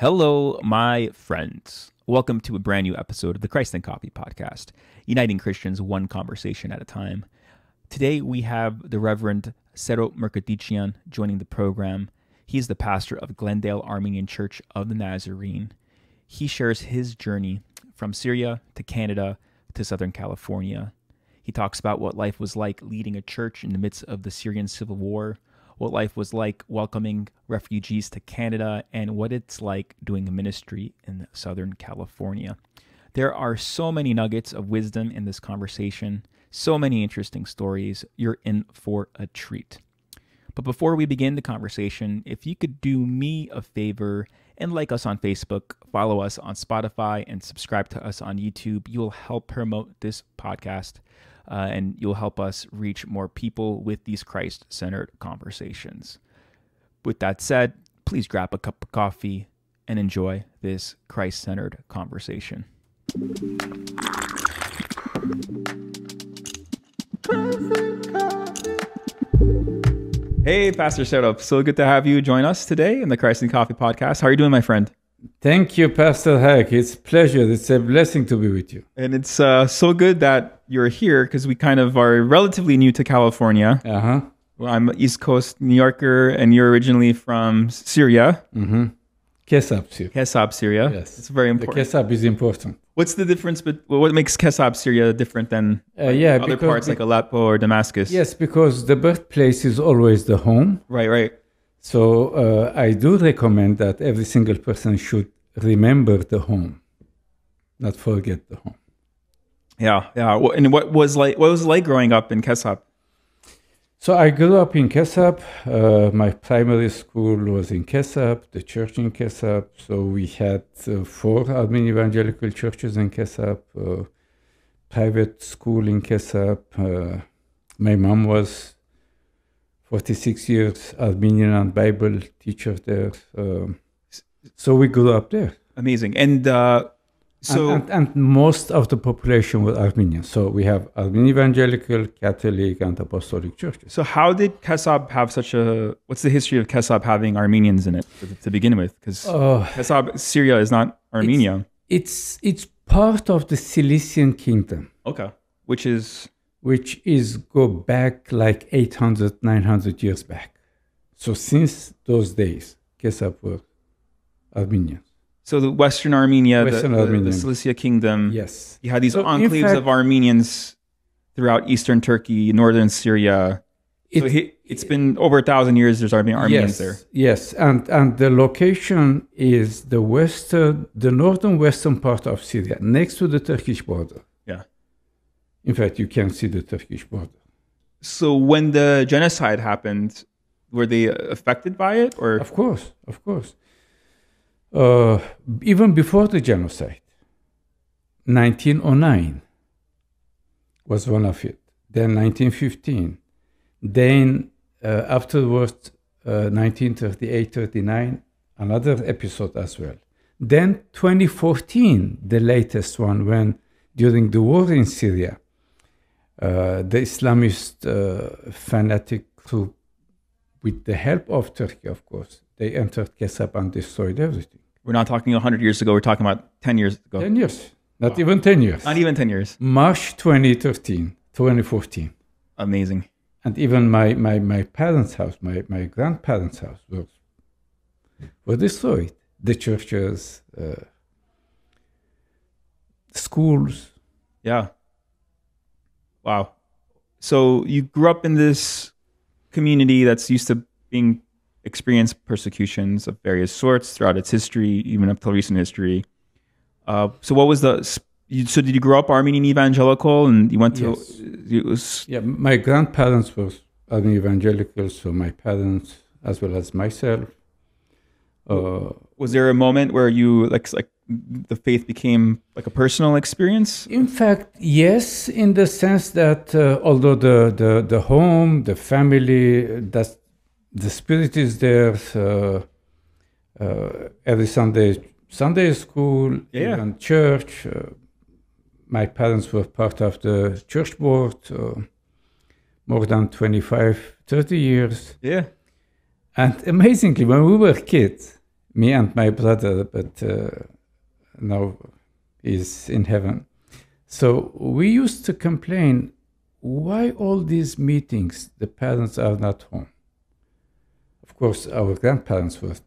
Hello, my friends. Welcome to a brand new episode of the Christ and Coffee podcast, uniting Christians one conversation at a time. Today we have the Reverend Serop Megerditchian joining the program. He is the pastor of Glendale Armenian Church of the Nazarene. He shares his journey from Syria to Canada to Southern California. He talks about what life was like leading a church in the midst of the Syrian civil war, what life was like welcoming refugees to Canada, and what it's like doing a ministry in Southern California. There are so many nuggets of wisdom in this conversation, so many interesting stories. You're in for a treat. But before we begin the conversation, if you could do me a favor and like us on Facebook, follow us on Spotify, and subscribe to us on YouTube, you will help promote this podcast. And you'll help us reach more people with these Christ-centered conversations. With that said, please grab a cup of coffee and enjoy this Christ-centered conversation. Hey, Pastor Serop. So good to have you join us today in the Christ and Coffee podcast. How are you doing, my friend? Thank you, Pastor Hack. It's a pleasure. It's a blessing to be with you. And it's so good that you're here because we kind of are relatively new to California. Well, I'm an East Coast New Yorker, and you're originally from Syria. Kesab, Syria. Kesab, Syria. Yes. It's very important. The Kesab is important. What's the difference? What makes Kesab, Syria different than other parts like Aleppo or Damascus? Yes, because the birthplace is always the home. Right. So I do recommend that every single person should remember the home, not forget the home. Yeah. And what was it like growing up in Kesab? So I grew up in Kesab. My primary school was in Kesab, the church in Kesab. So we had 4 Armenian evangelical churches in Kesab, private school in Kesab. My mom was 46 years Armenian and Bible teacher there. So we grew up there. Amazing. And and most of the population were Armenian. So we have Armenian evangelical, Catholic, and Apostolic churches. So how did Kesab have what's the history of Kesab having Armenians in it to begin with? Because Kesab, Syria is not Armenia. It's part of the Cilician kingdom. Okay. Which is go back like 800, 900 years back. So since those days, Kesab were Armenians. So the Western Armenia, the Cilicia kingdom, yes. You had these enclaves of Armenians throughout eastern Turkey, northern Syria. It's been over 1,000 years there's Armenians there. Yes, and the location is the northern western part of Syria, next to the Turkish border. Yeah. In fact, you can see the Turkish border. So when the genocide happened, were they affected by it? Or Of course. Even before the genocide, 1909 was one of it. Then 1915. Then afterwards, 1938-39, another episode as well. Then 2014, the latest one, when during the war in Syria, the Islamist fanatic group, with the help of Turkey, of course, they entered Kesab and destroyed everything. We're not talking 100 years ago. We're talking about 10 years ago. 10 years. Not even 10 years. Not even 10 years. March 2014. Amazing. And even my parents' house, my grandparents' house were destroyed. The churches, schools. Yeah. Wow. So you grew up in this community that's used to being experienced persecutions of various sorts throughout its history, even up till recent history. So what was so did you grow up Armenian evangelical and you went to... Yes. My grandparents were Armenian evangelical, so my parents as well as myself. Was there a moment where you like the faith became like a personal experience? In fact, yes, in the sense that although the home, the family, the spirit is there, every Sunday school, and church. My parents were part of the church board more than 25, 30 years. Yeah. And amazingly, when we were kids, me and my brother, but now he's in heaven. So we used to complain, why all these meetings, the parents are not home? Of course, our grandparents was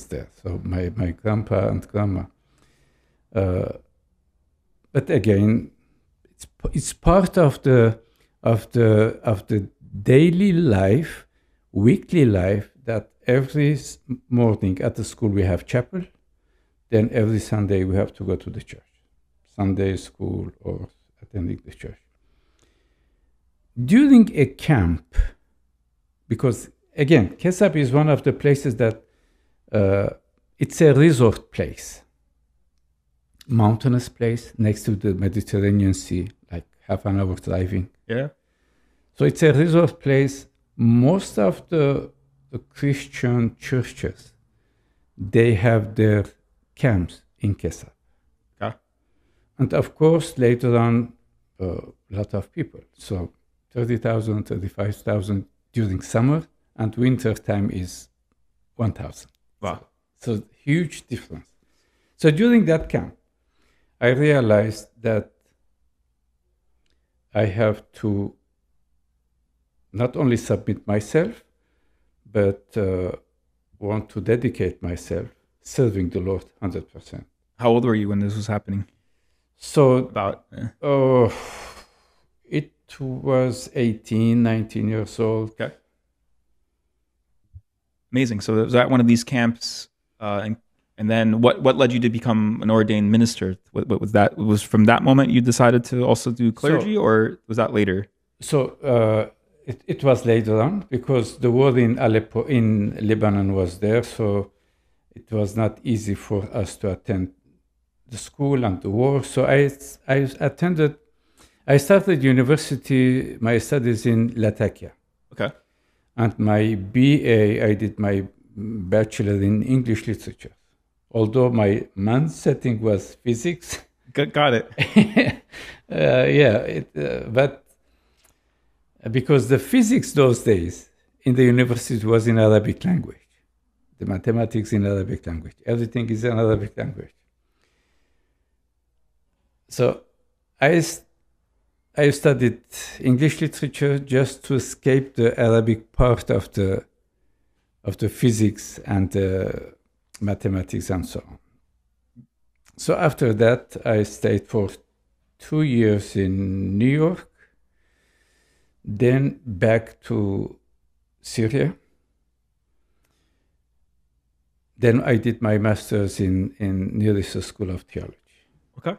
there, so my grandpa and grandma. But again, it's part of the daily life, weekly life, that every morning at the school we have chapel, then every Sunday we have to go to the church. Sunday school or attending the church. During a camp, because again, Kesap is one of the places that it's a resort place, mountainous place next to the Mediterranean Sea, like half an hour driving. Yeah. So it's a resort place. Most of the Christian churches, they have their camps in Kesap. Okay. And of course, later on, a lot of people. So 30,000, 35,000 during summer, and winter time is 1,000. Wow. So huge difference. So during that camp, I realized that I have to not only submit myself, but want to dedicate myself serving the Lord 100%. How old were you when this was happening? So About. it was 18, 19 years old. Okay. Amazing. So was that one of these camps? And then what led you to become an ordained minister? What was that? Was from that moment you decided to also do clergy, or was that later? So it was later on, because the war in Aleppo, in Lebanon, was there. So it was not easy for us to attend the school and the war. So I started university, my studies in Latakia. Okay. And my BA, I did my bachelor in English literature. Although my main setting was physics. Got it. But because the physics those days in the university was in Arabic language. The mathematics in Arabic language. Everything is in Arabic language. So I studied English literature just to escape the Arabic part of the physics and mathematics and so on. So after that, I stayed for 2 years in New York, then back to Syria. Then I did my master's in Nearest School of Theology. Okay.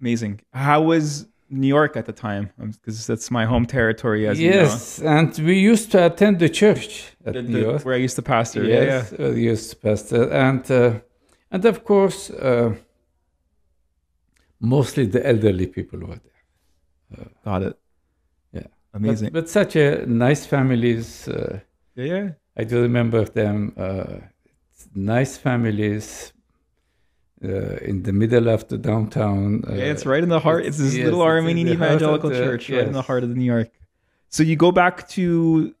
Amazing. How was New York at the time? Because that's my home territory, as you know. Yes, and we used to attend the church at New York, where I used to pastor. Yes, Yeah. We used to pastor, and of course, mostly the elderly people were there. Got it. Yeah, amazing. But such a nice families. Yeah. I do remember them. Nice families. In the middle of the downtown. It's right in the heart. It's this little Armenian evangelical church right in the heart of New York. So you go back to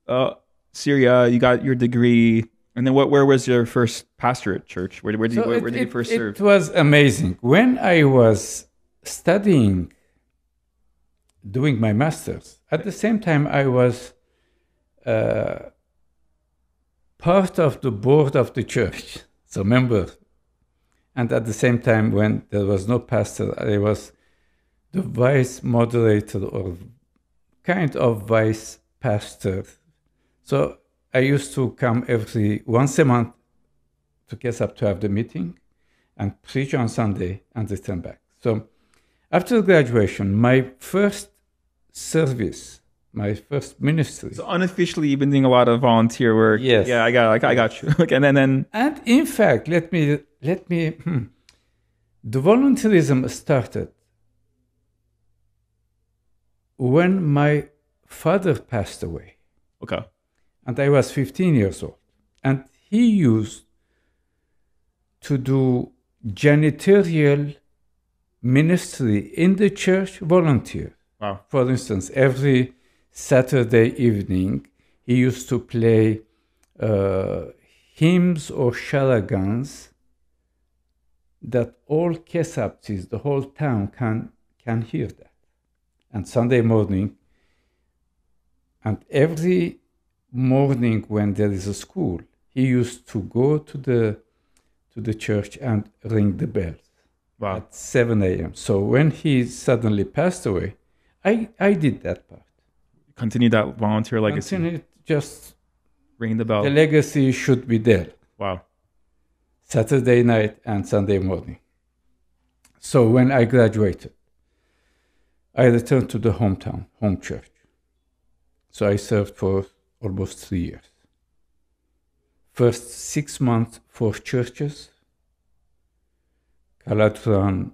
Syria, you got your degree, and then where was your first pastorate church? Where did you first serve? It was amazing. When I was studying, doing my master's, at the same time I was part of the board of the church, so member. And at the same time, when there was no pastor, I was the vice moderator or kind of vice pastor. So I used to come once a month to Kesap to have the meeting and preach on Sunday and return back. So after graduation, my first service, my first ministry. So unofficially, you've been doing a lot of volunteer work. Yes. Yeah, I got you. And then. And in fact, let me. The volunteerism started when my father passed away. Okay. And I was 15 years old. And he used to do janitorial ministry in the church, volunteer. Wow. For instance, every Saturday evening, he used to play hymns or sharagans that all Kesaptis, the whole town, can hear that. And Sunday morning, and every morning when there is a school, he used to go to the church and ring the bells. Wow. At 7 a.m. So when he suddenly passed away, I did that part. Continue that volunteer legacy. Continue, just Ring the bell. the legacy should be there. Wow. Saturday night and Sunday morning. So when I graduated, I returned to the home church. So I served for almost 3 years. First 6 months, 4 churches. Kalatran,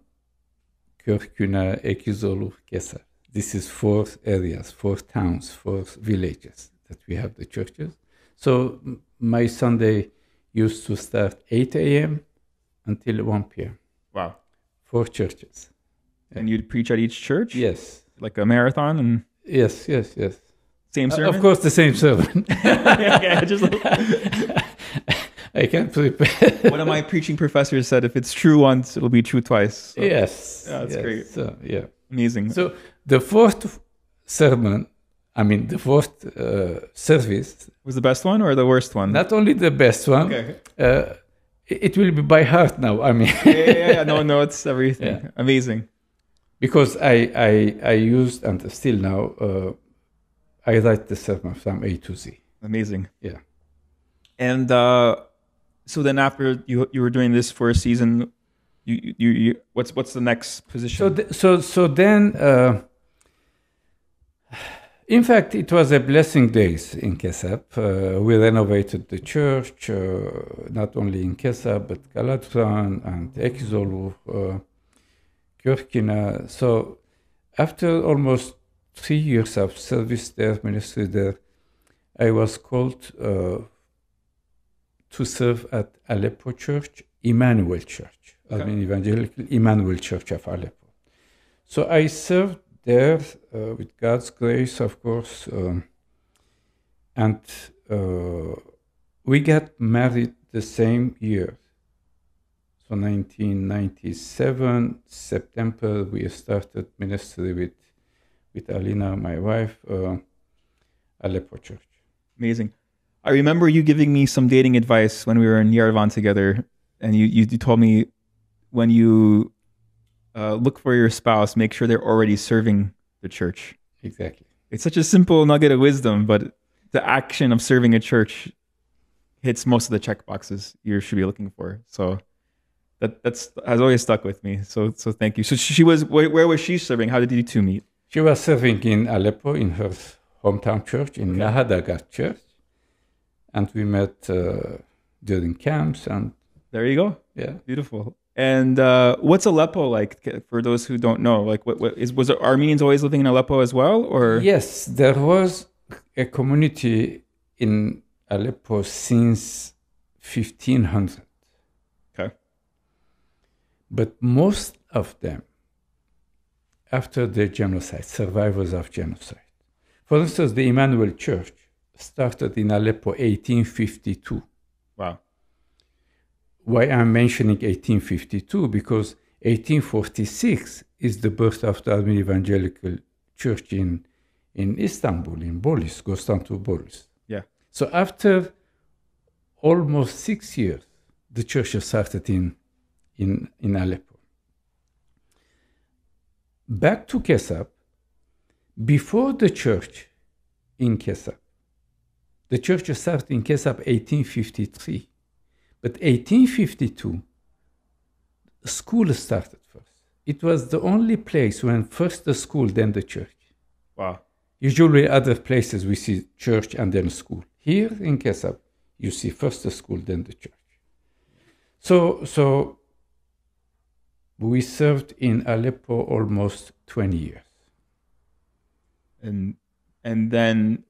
Körküne, Ekizolu, Kesa. This is 4 areas, 4 towns, 4 villages that we have the churches. So my Sunday used to start 8 a.m. until 1 p.m. Wow. 4 churches. And you'd preach at each church? Yes. Like a marathon? And Yes. same sermon? Of course, the same sermon. yeah, just I can't prepare. one of my preaching professors said, if it's true once, it'll be true twice. So, Yes. Yeah, that's great. So, yeah. Amazing. So the 4th sermon, the 4th service, was the best one or the worst one? not only the best one, Okay. it will be by heart now. Yeah. No, it's everything. Yeah. Amazing. Because I used, and still now, I write the sermon from A to Z. Amazing. Yeah. And so then after you were doing this for a season, you what's the next position? So then, in fact, it was a blessing days in Kesap. We renovated the church, not only in Kesap, but Galatran and Ekizolu, Körküne. So after almost 3 years of service there, ministry there, I was called to serve at Aleppo Church, Emmanuel Church, Armenian Evangelical Emmanuel Church of Aleppo. So I served there with God's grace, of course, and we got married the same year. So 1997, September, we started ministry with Alina, my wife, Aleppo Church. Amazing. I remember you giving me some dating advice when we were in Yerevan together, and you told me when you look for your spouse, make sure they're already serving the church. Exactly. It's such a simple nugget of wisdom, but the action of serving a church hits most of the check boxes you should be looking for. So that's has always stuck with me. So thank you. So she was, where was she serving? How did you two meet? She was serving in Aleppo in her hometown church, in Nahadagat Church. And we met during camps. And there you go. Yeah. Beautiful. And what's Aleppo like for those who don't know? Like, was it Armenians always living in Aleppo as well, or? Yes, there was a community in Aleppo since 1500. Okay. But most of them, after the genocide, survivors of genocide. For instance, the Emmanuel Church started in Aleppo 1852. Wow. Why I'm mentioning 1852? Because 1846 is the birth of the Armenian Evangelical Church in Istanbul, in Bolis, Constantinopolis. Yeah. So after almost 6 years, the church started in Aleppo. Back to Kesap, before the church in Kesap, the church started in Kesap 1853. But 1852, school started first. It was the only place when first the school, then the church. Wow. Usually other places we see church and then school. Here in Kesap, you see first the school, then the church. So we served in Aleppo almost 20 years. And then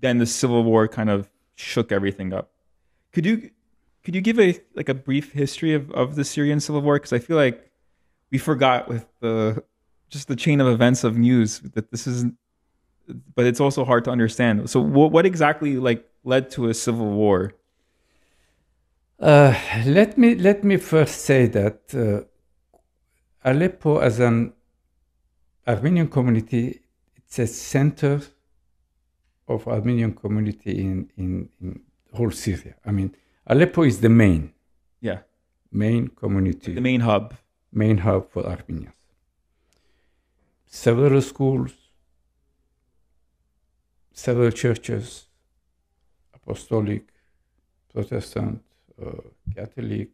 the civil war kind of shook everything up. Could you give a brief history of the Syrian civil war? Because I feel like we forgot with the chain of events of news that this isn't, but it's also hard to understand. So what exactly led to a civil war? Let me first say that Aleppo, as an Armenian community, it's a center of Armenian community in whole Syria. I mean, Aleppo is the main community, the main hub for Armenians. Several schools, several churches, Apostolic, Protestant, Catholic.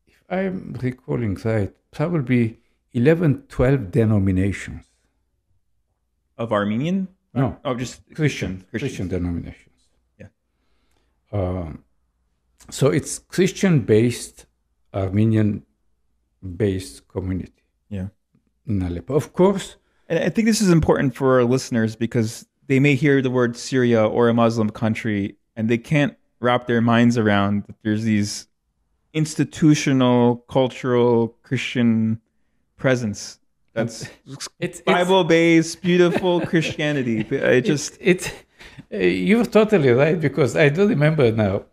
If I'm recalling right, probably 11, 12 denominations. Of Armenian? No. Oh, just Christian denominations. Yeah. So it's Christian-based, Armenian-based community. Yeah. In Aleppo. Of course. And I think this is important for our listeners because they may hear the word Syria or a Muslim country and they can't wrap their minds around that there's these institutional, cultural, Christian presence. That's Bible-based, beautiful Christianity. You're totally right, because I do remember now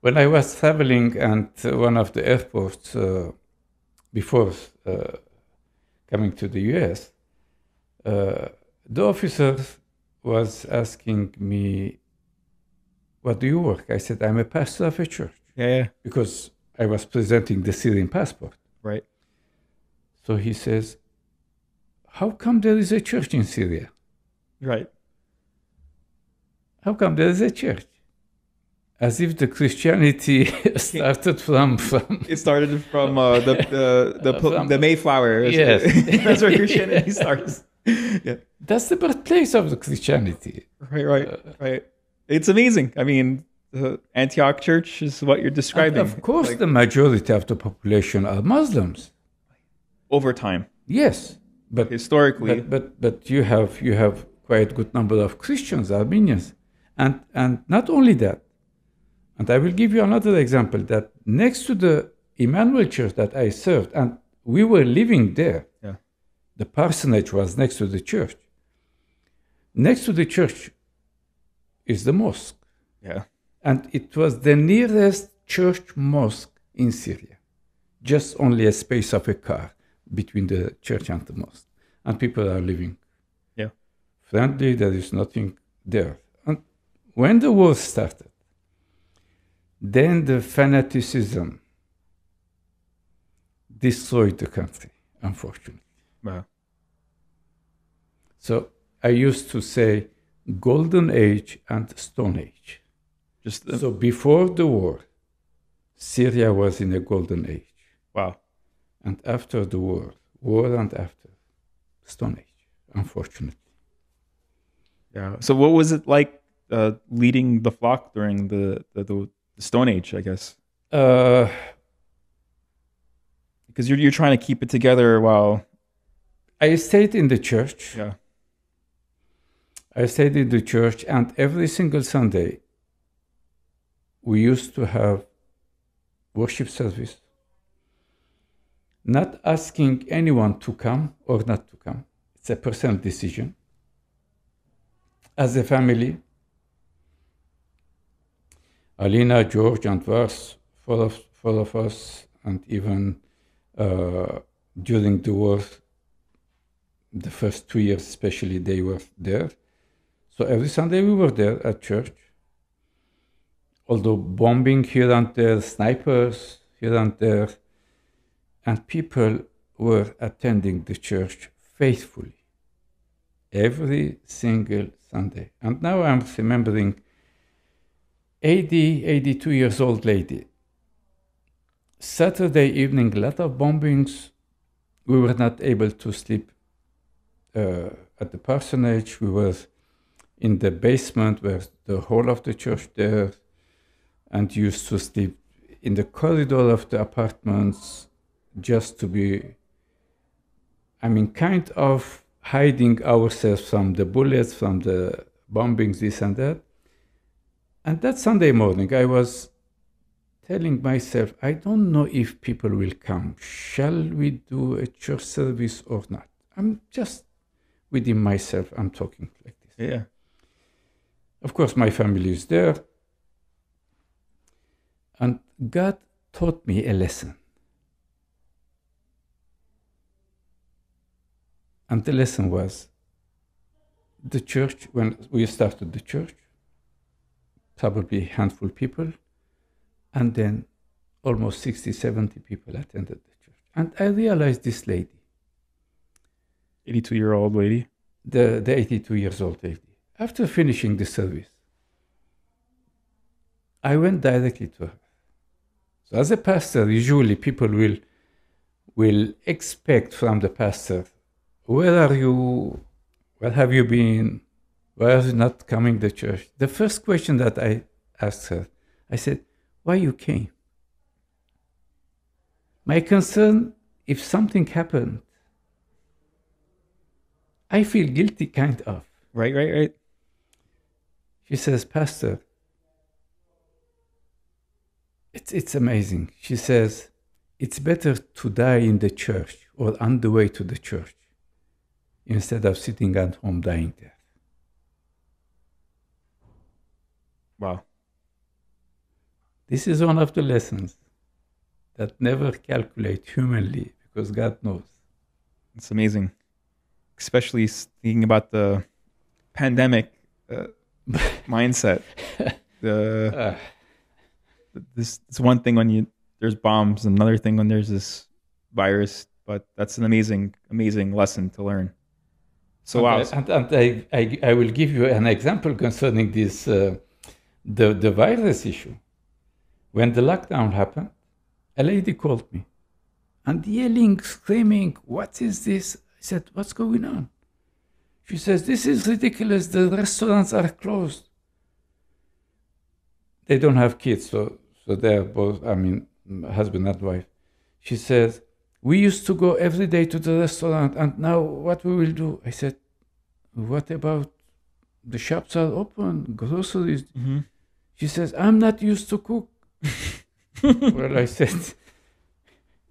when I was traveling at one of the airports before coming to the US, the officer was asking me, "What do you work?" I said, "I'm a pastor of a church." Yeah. Because I was presenting the Syrian passport. Right. So he says, "How come there is a church in Syria?" Right. How come there is a church? As if the Christianity started from It started from the Mayflower. Yes. That's where Christianity starts. Yeah. That's the birthplace of the Christianity. Right. It's amazing. I mean, the Antioch Church is what you're describing. And of course, the majority of the population are Muslims. Over time. Yes, but historically. But you have quite a good number of Christians, Armenians, and not only that. And I will give you another example, that next to the Emmanuel Church that I served, and we were living there. Yeah. The parsonage was next to the church. Next to the church is the mosque. Yeah. And it was the nearest church mosque in Syria. Just only a space of a car between the church and the mosque. And people are living friendly, there is nothing there. And when the war started, then the fanaticism destroyed the country, unfortunately. Wow. So I used to say golden age and stone age. So before the war, Syria was in a golden age. Wow. And after the war and after, stone age, unfortunately. Yeah. So what was it like leading the flock during the Stone Age, I guess? Because you're trying to keep it together while... I stayed in the church. Yeah. I stayed in the church, and every single Sunday, we used to have worship service, not asking anyone to come or not to come. It's a personal decision. As a family, Alina, George, and Vars, four of us, and even during the war, the first 2 years especially, they were there. So every Sunday we were there at church. Although bombing here and there, snipers here and there, and people were attending the church faithfully every single Sunday. And now I'm remembering 82 years old lady. Saturday evening, a lot of bombings. We were not able to sleep at the parsonage. We were in the basement where the whole of the church there, and used to sleep in the corridor of the apartments just to be, kind of hiding ourselves from the bullets, from the bombings, this and that. And that Sunday morning, I was telling myself, I don't know if people will come. Shall we do a church service or not? I'm just within myself, I'm talking like this. Yeah. Of course, my family is there. And God taught me a lesson. And the lesson was the church, when we started the church, probably a handful of people, and then almost 60, 70 people attended the church. And I realized this lady, 82-year-old lady, the 82 years old lady, after finishing the service, I went directly to her. So as a pastor, usually people will expect from the pastor, where are you? Where have you been? Why are you not coming to church? The first question that I asked her, I said, why you came? My concern, if something happened, I feel guilty, kind of. Right. She says, Pastor, it's amazing. She says, it's better to die in the church or on the way to the church instead of sitting at home dying there. Wow. This is one of the lessons that never calculate humanly because God knows. It's amazing, especially thinking about the pandemic mindset. This it's one thing when there's bombs, another thing when there's this virus, but that's an amazing lesson to learn. So wow. And I will give you an example concerning this the virus issue. When the lockdown happened, a lady called me and yelling, screaming, what is this? I said, what's going on? She says, this is ridiculous. The restaurants are closed. They don't have kids, so they're both, husband and wife. She says, we used to go every day to the restaurant, and now what we will do? I said, what about the shops are open, groceries? Mm-hmm. She says, I'm not used to cook. Well, I said,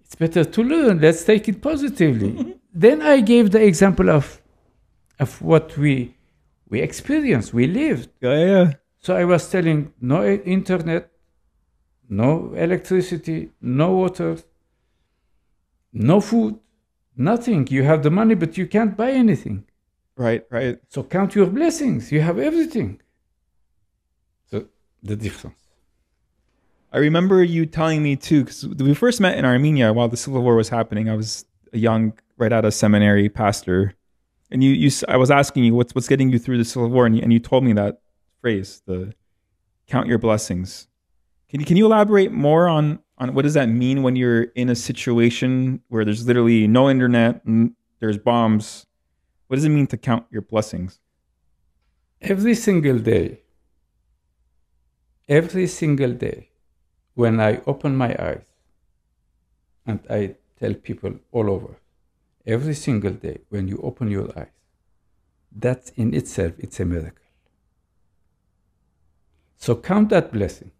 it's better to learn. Let's take it positively. Then I gave the example of what we experienced, we lived. Yeah. So I was telling, no internet, no electricity, no water, no food, nothing. You have the money, but you can't buy anything. Right. So count your blessings. You have everything. So the difference. I remember you telling me too, because we first met in Armenia while the Civil War was happening. I was a young, right out of seminary pastor, and I was asking you what's getting you through the Civil War, and you told me that phrase, the count your blessings. Can you elaborate more on what does that mean when you're in a situation where there's literally no internet and there's bombs? What does it mean to count your blessings? Every single day, when I open my eyes, and I tell people all over, every single day when you open your eyes, that in itself, it's a miracle. So count that blessing,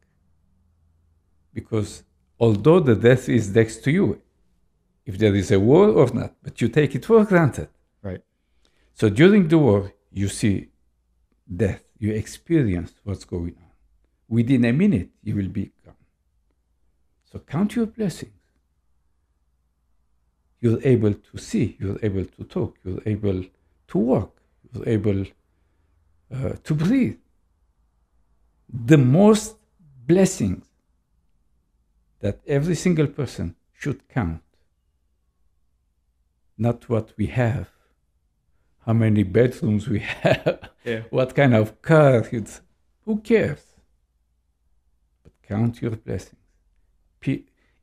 because although the death is next to you, if there is a war or not, but you take it for granted. Right. So during the war, you see death, you experience what's going on. Within a minute, you will be gone. So count your blessings. You're able to see, you're able to talk, you're able to walk, you're able to breathe. The most blessings that every single person should count, not what we have, how many bedrooms we have, what kind of car, who cares? But count your blessings.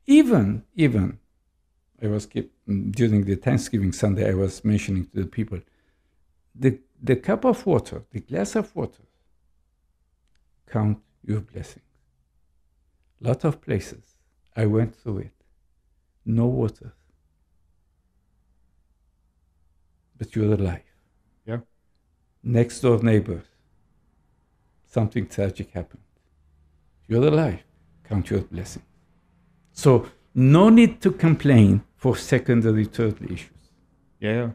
Even I was during the Thanksgiving Sunday, I was mentioning to the people, the cup of water, the glass of water, count your blessings. Lot of places I went through it, no water, but you're alive. Yeah. Next door neighbors, something tragic happened. You're alive. Count your blessings. So no need to complain for secondary, thirdly issues. Yeah.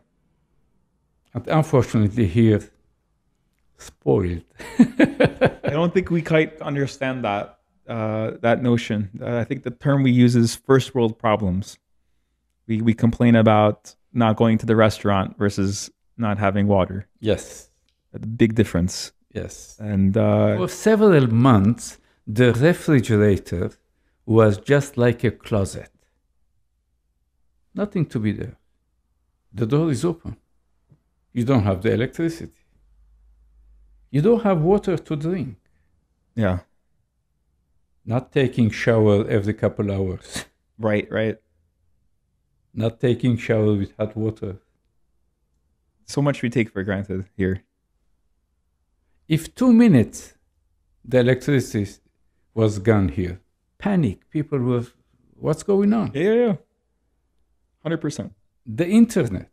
And unfortunately here, spoiled. I don't think we quite understand that notion. I think the term we use is first world problems. We complain about not going to the restaurant versus not having water. Yes. A big difference. Yes. And for several months, the refrigerator was just like a closet. Nothing to be there. The door is open. You don't have the electricity. You don't have water to drink. Yeah. Not taking shower every couple hours. Right. Not taking shower with hot water. So much we take for granted here. If 2 minutes the electricity was gone here, panic. People were, what's going on? Yeah. 100%. The internet.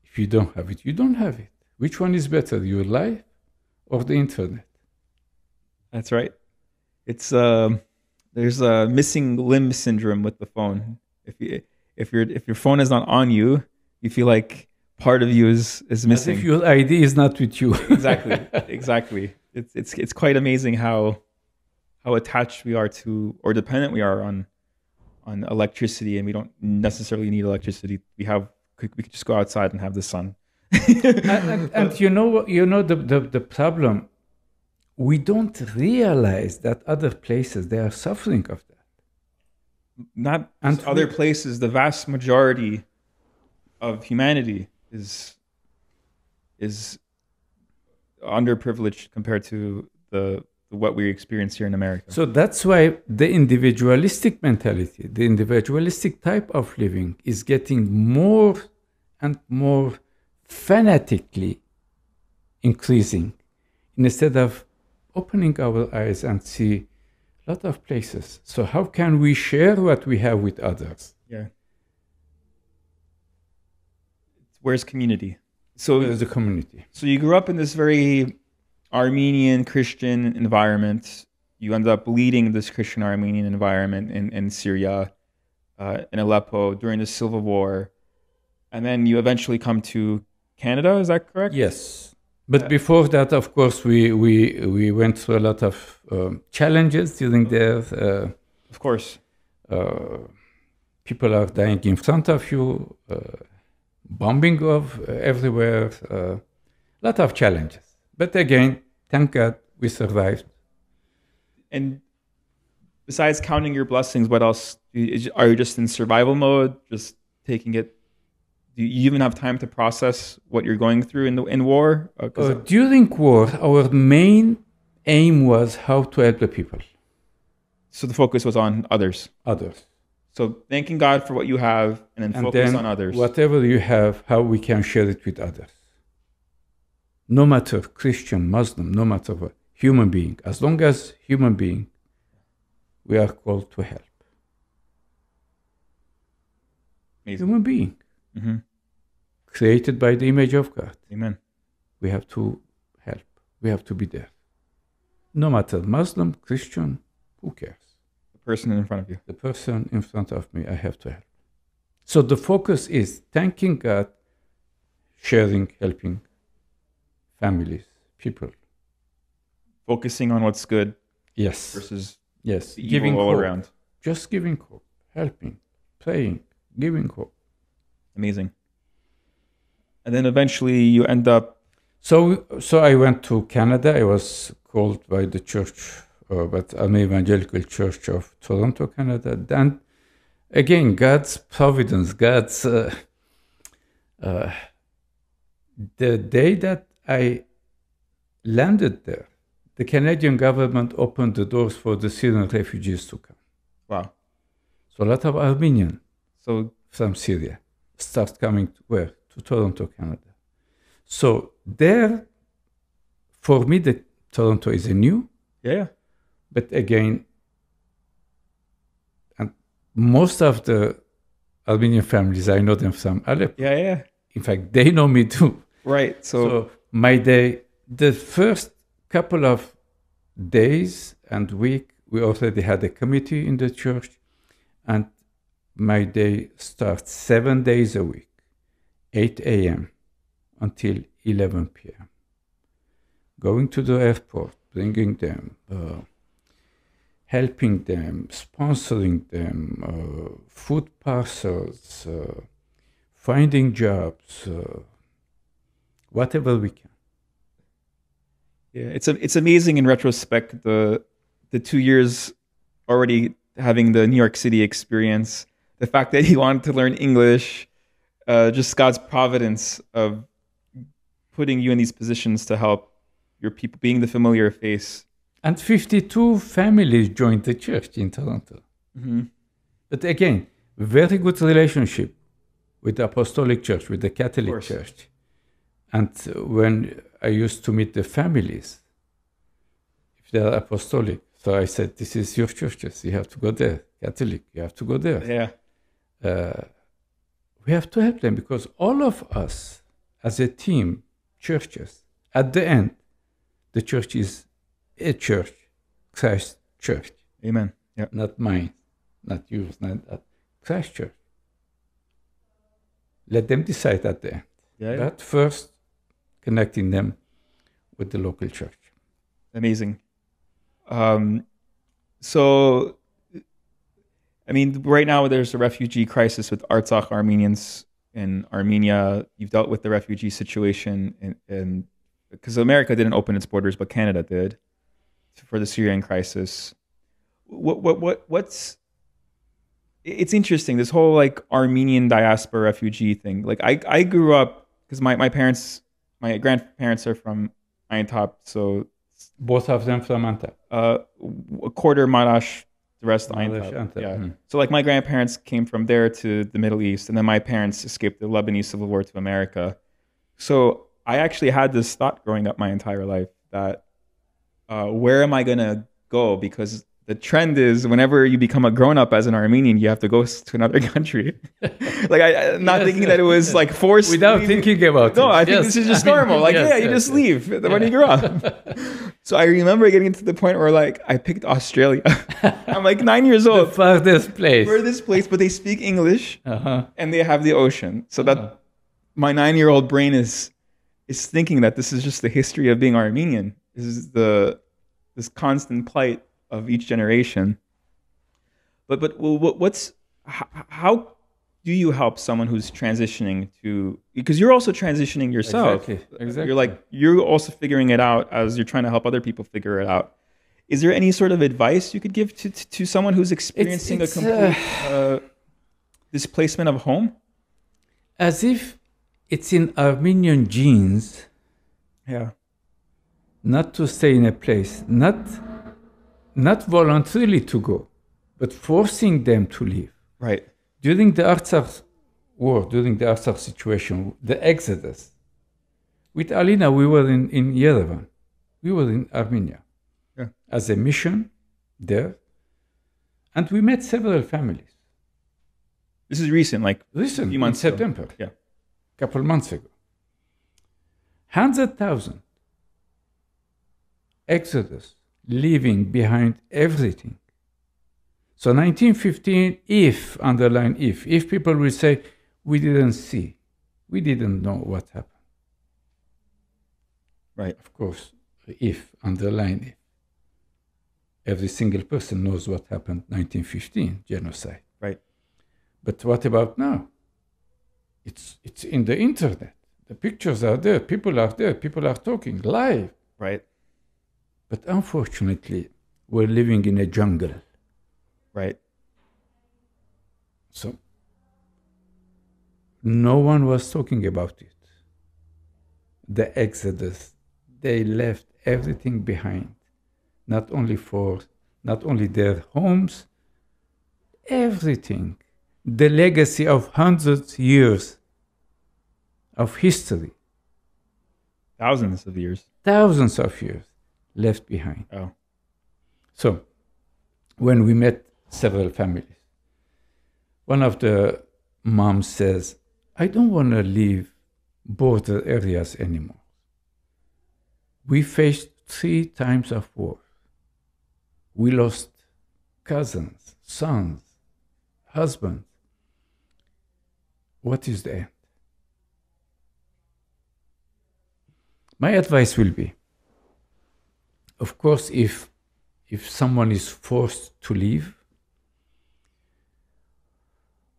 If you don't have it, you don't have it. Which one is better, your life or the internet? That's right. It's there's a missing limb syndrome with the phone. If your phone is not on you, you feel like part of you is missing. As if your ID is not with you. Exactly. It's quite amazing how attached we are to, or dependent we are on electricity, and we don't necessarily need electricity. We could just go outside and have the sun. and you know the problem. We don't realize that other places they are suffering of that. Not other places. The vast majority of humanity is underprivileged compared to what we experience here in America. So that's why the individualistic mentality, the individualistic type of living is getting more and more fanatically increasing, instead of opening our eyes and see a lot of places. So how can we share what we have with others? Yeah. Where's community? So where's the community? So you grew up in this very Armenian Christian environment. You ended up leading this Christian Armenian environment in Syria, in Aleppo during the Civil War, and then you eventually come to Canada. Is that correct? Yes. But before that, of course, we went through a lot of challenges during there. Of course. People are dying in front of you, bombing of everywhere, a lot of challenges. But again, thank God we survived. And besides counting your blessings, what else? Are you just in survival mode, just taking it? Do you even have time to process what you're going through in war? During war, our main aim was how to help the people. So the focus was on others. So thanking God for what you have, and then focus on others. Whatever you have, how we can share it with others. No matter Christian, Muslim, no matter what, human being. As long as human being, we are called to help. Amazing. Human being. Mm-hmm. Created by the image of God. Amen. We have to help. We have to be there. No matter Muslim, Christian, who cares? The person in front of you. The person in front of me, I have to help. So the focus is thanking God, sharing, helping families, people. Focusing on what's good. Yes. Versus giving all hope. around. Just giving hope, helping, praying, giving hope. Amazing. And then eventually you end up... So I went to Canada. I was called by the church, but an evangelical church of Toronto, Canada. Then again, God's providence, God's... the day that I landed there, the Canadian government opened the doors for the Syrian refugees to come. Wow. So a lot of Armenians from Syria start coming to where? To Toronto, Canada. So there, for me, the Toronto is a new. Yeah. But again, and most of the Armenian families, I know them from Aleppo. Yeah. In fact, they know me too. Right. So my day, the first couple of days and week, we already had a committee in the church, and my day starts 7 days a week, 8 a.m. until 11 p.m. Going to the airport, bringing them, helping them, sponsoring them, food parcels, finding jobs, whatever we can. Yeah, it's amazing in retrospect, the 2 years already having the New York City experience, the fact that he wanted to learn English, just God's providence of putting you in these positions to help your people, being the familiar face. And 52 families joined the church in Toronto. Mm-hmm. But again, very good relationship with the Apostolic Church, with the Catholic Church. And when I used to meet the families, if they are apostolic, so I said, this is your churches, you have to go there. Catholic, you have to go there. Yeah. We have to help them because all of us as a team, churches, at the end, the church is a church, Christ Church. Amen. Yeah. Not mine, not yours, not that. Christ Church. Let them decide at the end. Yeah. But first, connecting them with the local church. Amazing. So, I mean, right now there's a refugee crisis with Artsakh Armenians in Armenia. You've dealt with the refugee situation, and because America didn't open its borders, but Canada did for the Syrian crisis. What's it's interesting, this whole like Armenian diaspora refugee thing. Like I grew up because my parents, my grandparents are from Aintab, so both of them from Antap. A quarter Marash, the rest Aintab. Yeah. Mm-hmm. So like my grandparents came from there to the Middle East, and then my parents escaped the Lebanese Civil War to America. So I actually had this thought growing up my entire life that where am I gonna go? Because the trend is whenever you become a grown-up as an Armenian, you have to go to another country. Like I'm not thinking that it was like forced. Without thinking about it. No, I think this is just normal. Like, you just leave when you grow up. So I remember getting to the point where like I picked Australia. I'm like 9 years old. The furthest place. But they speak English and they have the ocean. So that my 9-year-old brain is thinking that this is just the history of being Armenian. This is this constant plight of each generation. But how do you help someone who's transitioning to, because you're also transitioning yourself. Exactly. You're also figuring it out as you're trying to help other people figure it out. Is there any sort of advice you could give to someone who's experiencing a complete displacement of home? As if it's in Armenian genes. Yeah. Not to stay in a place, not voluntarily to go, but forcing them to leave. Right. During the Artsakh war, during the Artsakh situation, the exodus, with Alina, we were in Yerevan. We were in Armenia as a mission there, and we met several families. This is recent, a few months in September. Yeah. A couple months ago. 100,000 exodus, leaving behind everything. So 1915, if people will say, we didn't see, we didn't know what happened. Right. Of course, underline if. Every single person knows what happened 1915, genocide. Right. But what about now? It's in the internet. The pictures are there, people are there, people are talking live. Right. But unfortunately, we're living in a jungle. Right. So no one was talking about it. The exodus, they left everything behind. Not only their homes, everything. The legacy of hundreds of years of history. Thousands of years left behind. Oh. So when we met several families, one of the moms says, I don't want to leave border areas anymore. We faced 3 times of war. We lost cousins, sons, husbands. What is the end? My advice will be, of course, if someone is forced to leave,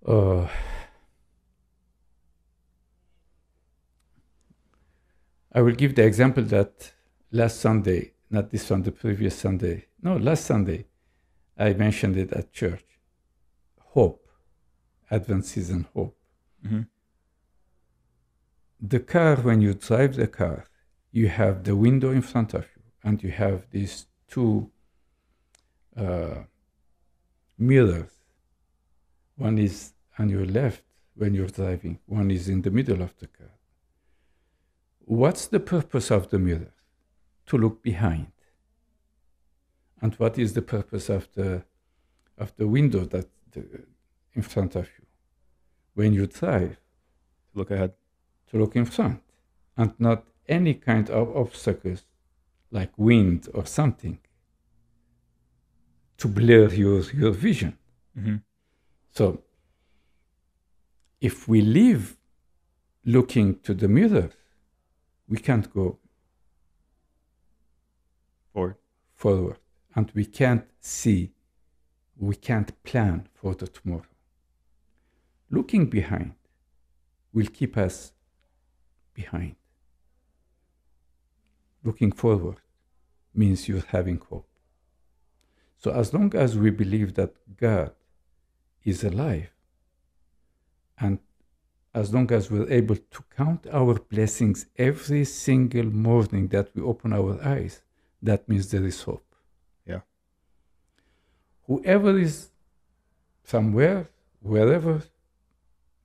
I will give the example that last Sunday, not this one, the previous Sunday, no, last Sunday, I mentioned it at church. Hope, Advent season hope. Mm-hmm. The car, when you drive the car, you have the window in front of you, and you have these two mirrors. One is on your left when you're driving, one is in the middle of the car. What's the purpose of the mirror? To look behind. And what is the purpose of the window that in front of you? When you drive, To look ahead. to look in front, and not any kind of obstacles like wind or something to blur your vision. Mm-hmm. So if we live looking to the mirror, we can't go forward, and we can't see, we can't plan for the tomorrow. Looking behind will keep us behind. Looking forward means you're having hope. So as long as we believe that God is alive, and as long as we're able to count our blessings every single morning that we open our eyes, that means there is hope. Yeah. Whoever is somewhere, wherever,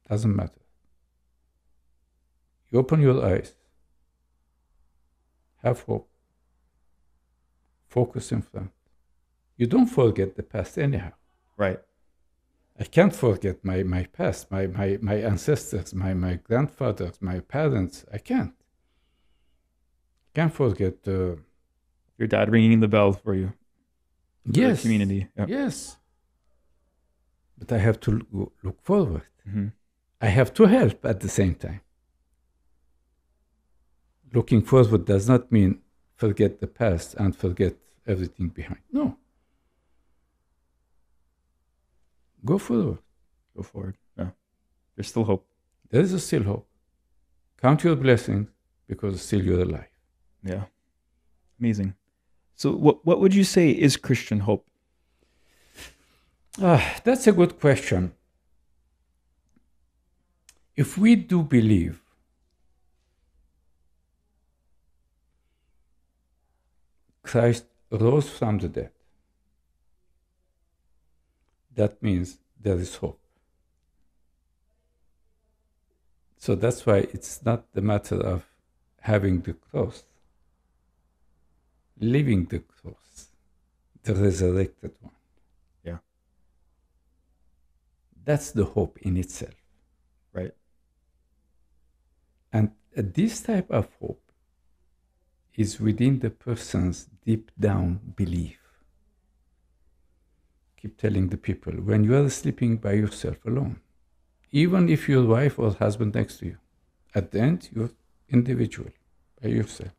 doesn't matter. You open your eyes, have hope, focus in front. You don't forget the past anyhow. Right. I can't forget my past, my ancestors, my grandfathers, my parents. I can't. Can't forget. Your dad ringing the bell for you. Yes. Community. Yep. Yes. But I have to look forward. Mm-hmm. I have to help at the same time. Looking forward does not mean forget the past and forget everything behind. No. Go forward. Go forward. Yeah. There's still hope. There is still hope. Count your blessings because still you're alive. Yeah. Amazing. So what would you say is Christian hope? That's a good question. If we do believe Christ rose from the dead, that means there is hope. So that's why it's not the matter of having the cross, living the cross, the resurrected one. Yeah. That's the hope in itself. Right. And this type of hope is within the person's deep down belief. Keep telling the people, when you are sleeping by yourself alone, even if your wife or husband next to you, at the end, you're individual, by yourself.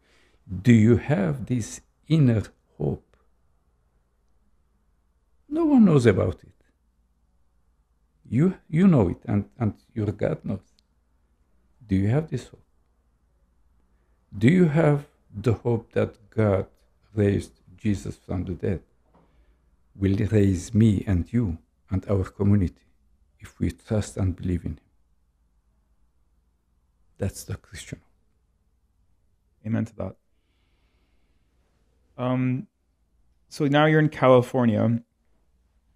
Do you have this inner hope? No one knows about it. You know it, and your God knows. Do you have this hope? Do you have the hope that God raised Jesus from the dead will raise me and you and our community if we trust and believe in Him? That's the Christian hope. Amen to that. So now you're in California, and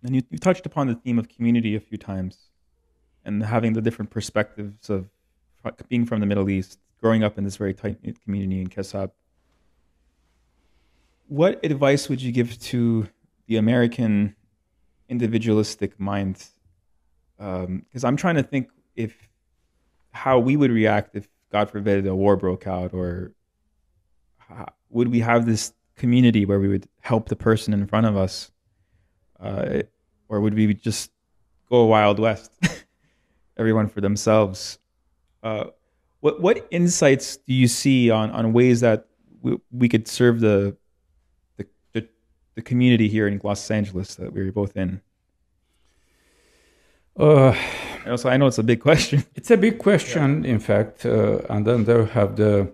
you touched upon the theme of community a few times, and having the different perspectives of being from the Middle East, growing up in this very tight-knit community in Kesab. What advice would you give to the American individualistic mind? Because I'm trying to think how we would react if, God forbid, a war broke out, or would we have this community where we would help the person in front of us, or would we just go Wild West, everyone for themselves? What insights do you see on ways that we could serve the community here in Los Angeles that we're both in? Also, I know it's a big question. It's a big question, in fact, and then they have the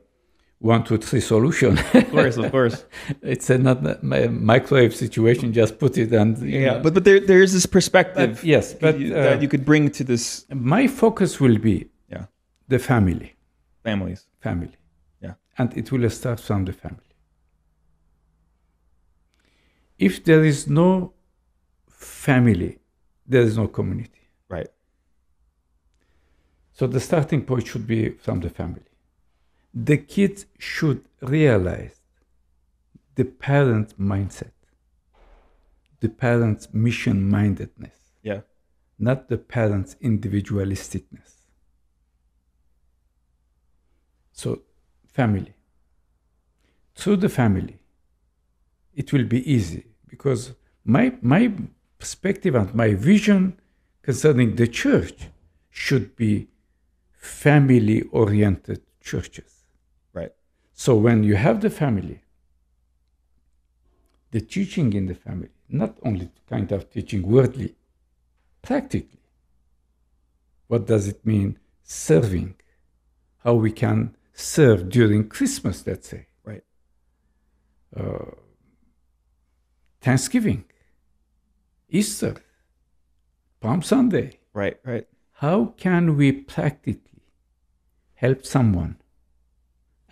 1, 2, 3 solution. Of course. It's not a microwave situation. Just put it and but there is this perspective. But that you could bring to this. My focus will be the family, families, and it will start from the family. If there is no family, there is no community. Right. So the starting point should be from the family. The kids should realize the parent's mindset, the parent's mission-mindedness, not the parent's individualisticness. So, family. Through the family, it will be easy because my perspective and my vision concerning the church should be family-oriented churches. Right. So when you have the family, the teaching in the family, not only kind of teaching wordly, practically. What does it mean? Serving. How we can serve during Christmas, let's say. Right. Thanksgiving, Easter, Palm Sunday. Right. How can we practically help someone?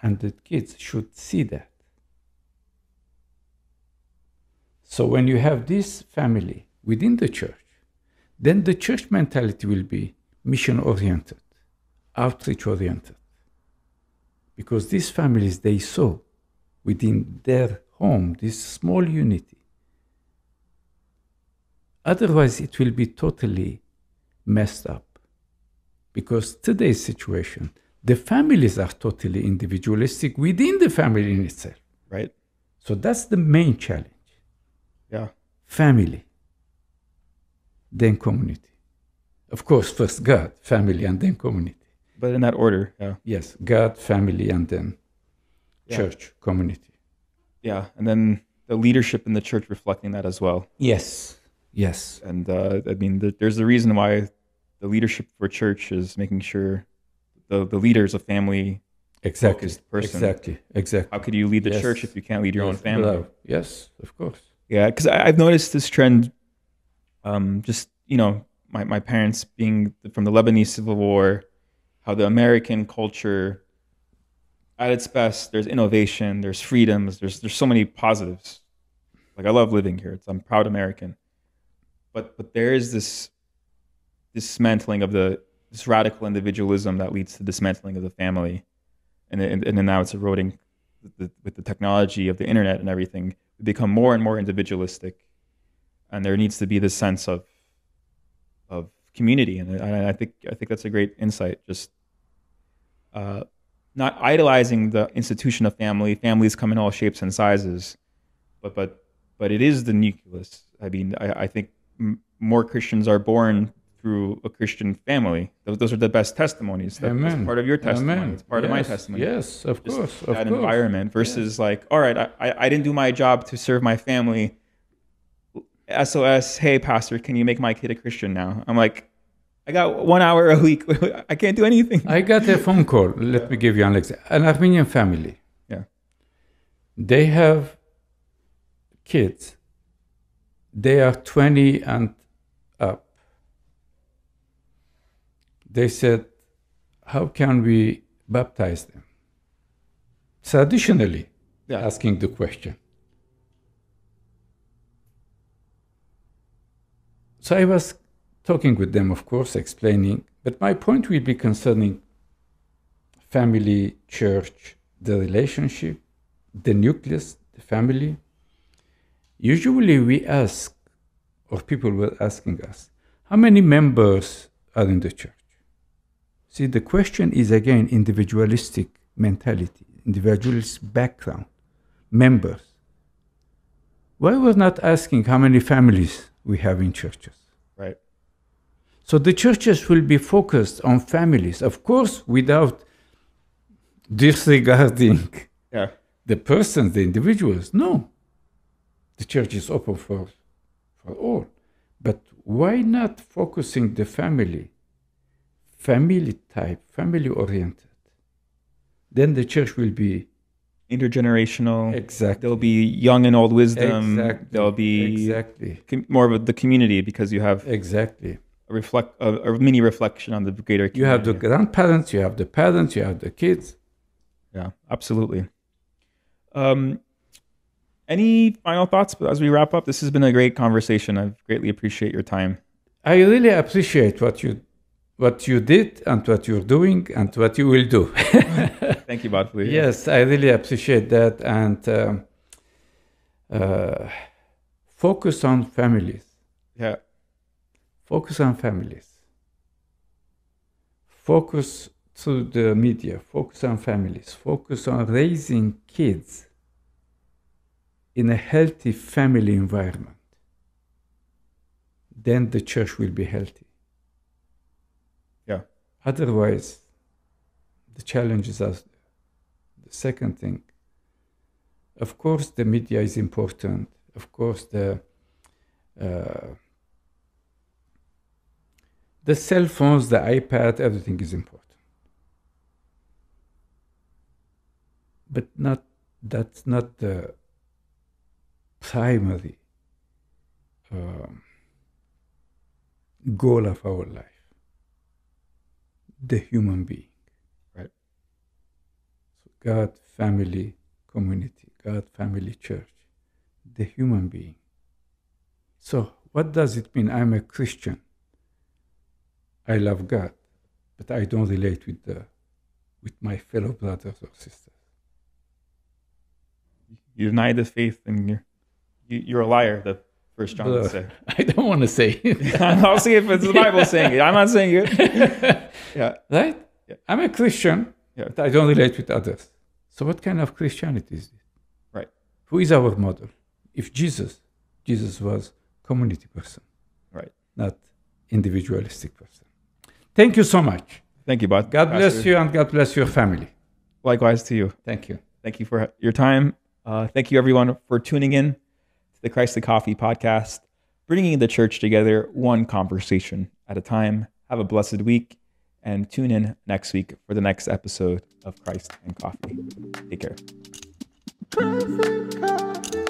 And the kids should see that. So when you have this family within the church, then the church mentality will be mission-oriented, outreach-oriented. Because these families, they saw within their home this small unity. Otherwise, it will be totally messed up. Because today's situation, the families are totally individualistic within the family in itself. Right. So that's the main challenge. Yeah. Family, then community. Of course, first God, family, and then community. But in that order, yeah. Yes, God, family, and then church, community. Yeah, and then the leadership in the church reflecting that as well. Yes. And I mean, there's a reason why the leadership for church is making sure the leader is a family-focused person. Exactly. How could you lead the church if you can't lead your own family? Hello. Yes, of course. Yeah, because I've noticed this trend, just, my parents being from the Lebanese Civil War, how the American culture, at its best, there's innovation, there's freedoms, there's so many positives. Like, I love living here. I'm proud American. But there is this dismantling of this radical individualism that leads to dismantling of the family. And then now it's eroding with the technology of the internet and everything. We become more and more individualistic. And there needs to be this sense of community. And I think that's a great insight. Just not idolizing the institution of family. Families come in all shapes and sizes. But it is the nucleus. I mean, I think more Christians are born through a Christian family. Those are the best testimonies. That's part of your testimony. Amen. It's part of my testimony. Yes, of course. That environment versus like, all right, I didn't do my job to serve my family. SOS, hey, pastor, can you make my kid a Christian now? I'm like, I got 1 hour a week. I can't do anything. I got a phone call. Let me give you an example. An Armenian family. Yeah. They have kids. They are 20 and up. They said, how can we baptize them? Traditionally, asking the question. So I was talking with them, of course, explaining, but my point will be concerning family, church, the relationship, the nucleus, the family. Usually we ask, or people were asking us, how many members are in the church? See, the question is again individualistic mentality, individualist background, members. Why we're not asking how many families we have in churches? Right. So the churches will be focused on families, of course, without disregarding Yeah. the persons, the individuals. No, the church is open for all. But why not focusing the family type, family oriented? Then the church will be intergenerational. Exactly. There'll be young and old wisdom. Exactly. There'll be exactly more of the community, because you have exactly a mini reflection on the greater community. You have the grandparents, you have the parents, you have the kids. Yeah, absolutely. Any final thoughts as we wrap up? This has been a great conversation. I greatly appreciate your time. I really appreciate what you did and what you're doing and what you will do. Thank you, Badfli. Yes, I really appreciate that. And focus on families. Yeah. Focus on families. Focus through the media. Focus on families. Focus on raising kids in a healthy family environment. Then the church will be healthy. Yeah. Otherwise, the challenges are the second thing. Of course, the media is important. Of course, the cell phones, the iPad, everything is important. But that's not the primary goal of our life. The human being. Right. So God, family, community. God, family, church. The human being. So what does it mean? I'm a Christian. I love God, but I don't relate with my fellow brothers or sisters. You deny the faith, and you're a liar. The First John would say. I don't want to say it. I'll see if it's the Bible saying it. I'm not saying it. Yeah. Right? Yeah. I'm a Christian, but I don't relate with others. So what kind of Christianity is this? Right. Who is our model? If Jesus was community person. Right. Not individualistic person. Thank you so much. Thank you, Bud. God bless you and God bless your family. Likewise to you. Thank you. Thank you for your time. Thank you, everyone, for tuning in to the Christ the Coffee podcast, bringing the church together one conversation at a time. Have a blessed week, and tune in next week for the next episode of Christ and Coffee. Take care.